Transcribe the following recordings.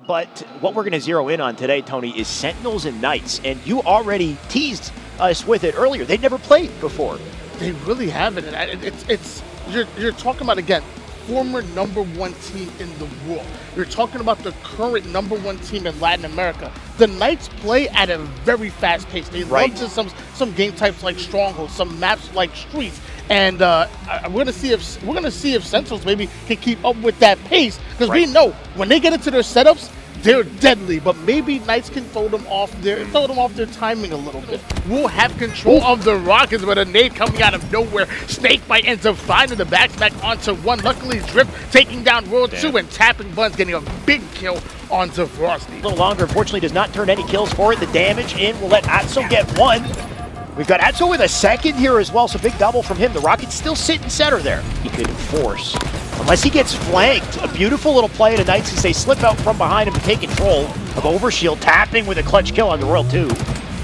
But what we're going to zero in on today, Tony, is Sentinels and Knights. And you already teased us with it earlier. They'd never played before. They really haven't. You're talking about, again, former #1 team in the world. You're talking about the current #1 team in Latin America. The Knights play at a very fast pace. They love to some game types like Stronghold, some maps like Streets, and we're gonna see if Sentinels maybe can keep up with that pace, because we know when they get into their setups, they're deadly, but maybe Knights can throw them off their timing a little bit. We'll have control of the Rockets, but a nade coming out of nowhere. Snakebite ends up finding the back onto one. Luckily, Drift taking down World 2, and Tapping Buns getting a big kill onto Frosty. A little longer, unfortunately, does not turn any kills for it. The damage in will let Atso get one. We've got Atso with a second here as well, so big double from him. The Rockets still sit in center there. He could force, unless he gets flanked. A beautiful little play to Knights as they slip out from behind him to take control of Overshield. Tapping with a clutch kill on the Royal 2.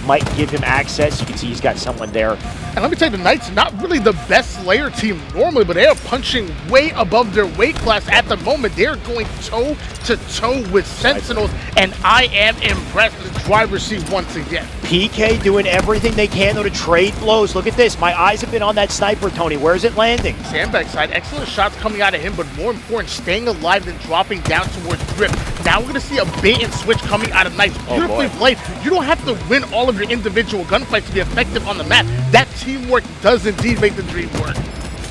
Might give him access. You can see he's got someone there. And let me tell you, the Knights, not really the best Slayer team normally, but they are punching way above their weight class at the moment. They're going toe-to-toe with Sentinels, and I am impressed with the driver's seat once again. PK doing everything they can, though, to trade blows. Look at this. My eyes have been on that sniper, Tony. Where's it landing? Sandbag side, excellent shots coming out of him, but more important, staying alive than dropping down towards Drift. Now we're going to see a bait and switch coming out of Knights. Beautifully played. You don't have to win all of your individual gunfights to be effective on the map. That teamwork does indeed make the dream work.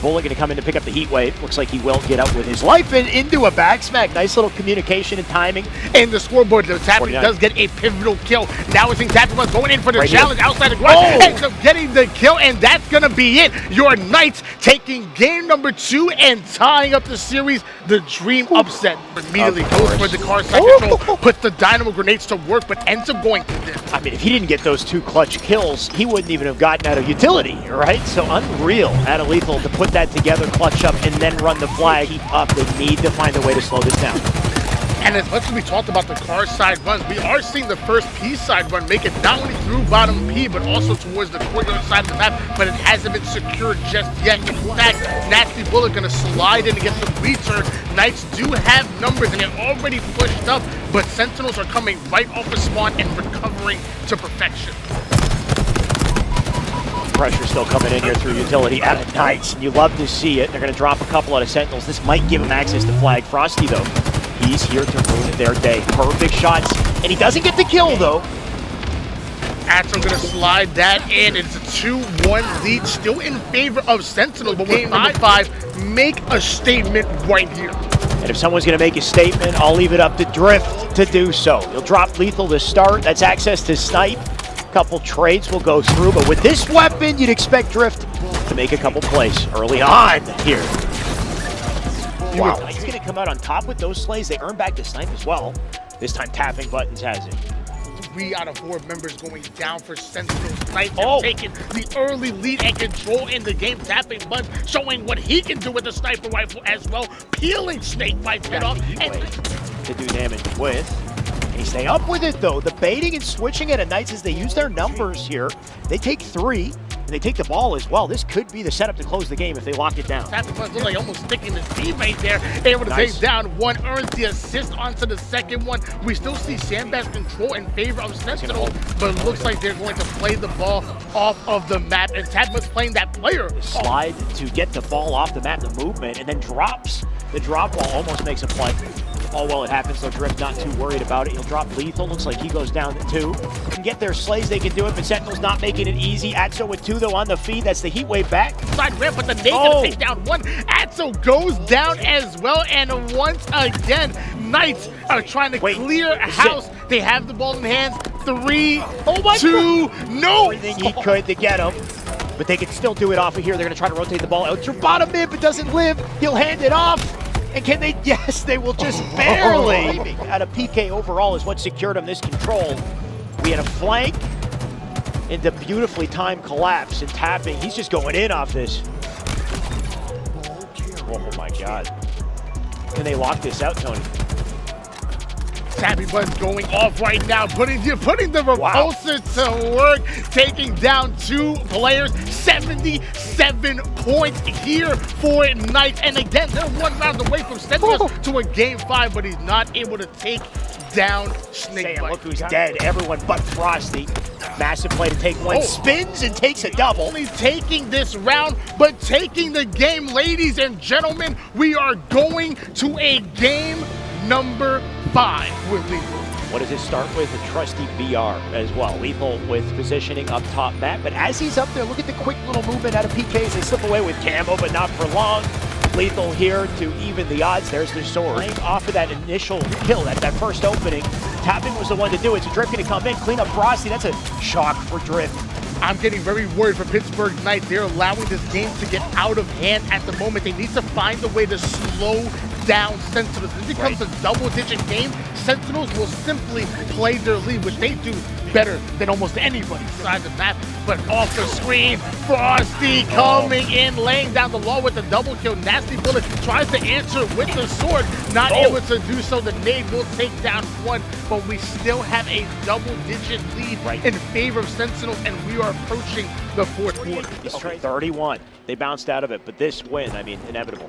Bullet going to come in to pick up the heat wave. Looks like he will get out with his life and into a back smack. Nice little communication and timing. And the scoreboard, the Tapping does get a pivotal kill. Now we're seeing Tapping going in for the challenge outside the ground. Ends up getting the kill, and that's going to be it. Your Knights taking game #2 and tying up the series. The dream upset. Immediately goes for the car side control, puts the dynamo grenades to work, but ends up going to this. I mean, if he didn't get those 2 clutch kills, he wouldn't even have gotten out of utility, right? So unreal out of Lethal to put that together, clutch up, and then run the flag. Keep up. They need to find a way to slow this down. And as much as we talked about the car side runs, we are seeing the first P side run make it not only through bottom P, but also towards the courtyard side of the map, but it hasn't been secured just yet. In fact, Nasty Bullet gonna slide in to get the return. Knights do have numbers, and they're already pushed up, but Sentinels are coming right off the spawn and recovering to perfection. Pressure still coming in here through utility out of Knights, and you love to see it. They're going to drop a couple out of Sentinels. This might give him access to flag. Frosty, though, he's here to ruin their day. Perfect shots, and he doesn't get the kill, though. Atso gonna slide that in. It's a 2-1 lead, still in favor of Sentinels, but with 5-5, make a statement right here. And if someone's going to make a statement, I'll leave it up to Drift to do so. He'll drop Lethal to start. That's access to snipe. Couple trades will go through, but with this weapon, you'd expect Drift to make a couple plays early on here. Wow. He's going to come out on top with those slays. They earn back the snipe as well. This time, Tapping Buttons has it. 3 out of 4 members going down for Sentinels. Knights have taken the early lead and control in the game. Tapping Buttons showing what he can do with the sniper rifle as well, peeling Snakebites head off. And to do damage with. And he stay up with it, though. The baiting and switching at Knights as they use their numbers here. They take 3, and they take the ball as well. This could be the setup to close the game if they lock it down. Tapping Buns look like almost sticking his teammate there. Able to take down one, earns the assist onto the second one. We still see Sandbag's control in favor of Sentinels, but it looks like they're going to play the ball off of the map, and Tapping Buns playing that player. Slide to get the ball off the map, the movement, and then drops. The drop ball almost makes a play. All well it happens, though Drift not too worried about it. He'll drop Lethal, looks like he goes down to 2. Can get their slays, they can do it, but Sentinel's not making it easy. Atso with 2, though, on the feed. That's the heat wave back. Side ramp, but the nade gonna take down 1. Atso goes down as well, and once again, Knights are trying to clear house. They have the ball in hands. 3, 2, no! Everything he could to get him. But they can still do it off of here. They're gonna try to rotate the ball out through bottom mid, but doesn't live. He'll hand it off. And can they? Yes, they will just barely. Out of PK overall is what secured him this control. We had a flank into beautifully timed collapse and Tapping. He's just going in off this. Oh my God. Can they lock this out, Tony? Tapping Buns going off right now, putting the repulsor to work, taking down 2 players, 77 points here for Knights. And again, they're 1 round away from Sentinels to a game 5, but he's not able to take down snake Saying, bite. look who's dead. Everyone but Frosty. Massive play to take one. Spins and takes a double. Only taking this round, but taking the game, ladies and gentlemen. We are going to a game number 5 with Lethal. What does it start with? A trusty BR as well. Lethal with positioning up top map. But as he's up there, look at the quick little movement out of PKs. They slip away with Cambo, but not for long. Lethal here to even the odds. There's the sword. Off of that initial kill, that first opening, Tapping was the one to do it. So Drift gonna come in, clean up Frosty. That's a shock for Drift. I'm getting very worried for Pittsburgh Knights. They're allowing this game to get out of hand at the moment. They need to find a way to slow down Sentinels. If it becomes a double-digit game, Sentinels will simply play their lead, which they do better than almost anybody inside the map. But off the screen, Frosty coming in, laying down the law with the double kill. Nasty Bullet tries to answer with the sword, not able to do so. The nade will take down one, but we still have a double-digit lead in favor of Sentinels, and we are approaching the fourth quarter. 31. They bounced out of it, but this win, I mean, inevitable.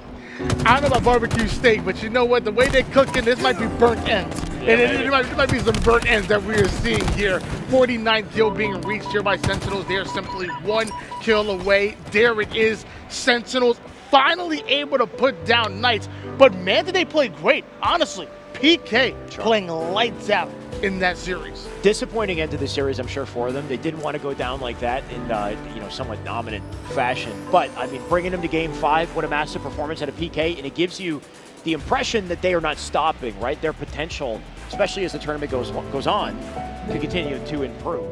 I don't know about barbecue steak, but you know what? The way they're cooking, this might be burnt ends. Yeah, and it might be some burnt ends that we are seeing here. 49 kill being reached here by Sentinels. They are simply 1 kill away. There it is. Sentinels finally able to put down Knights. But man, did they play great. Honestly, PK playing lights out in that series. Disappointing end to the series, I'm sure, for them. They didn't want to go down like that in somewhat dominant fashion. But I mean, bringing them to Game 5, what a massive performance out of PK, and it gives you the impression that they are not stopping, right? Their potential, especially as the tournament goes on, to continue to improve.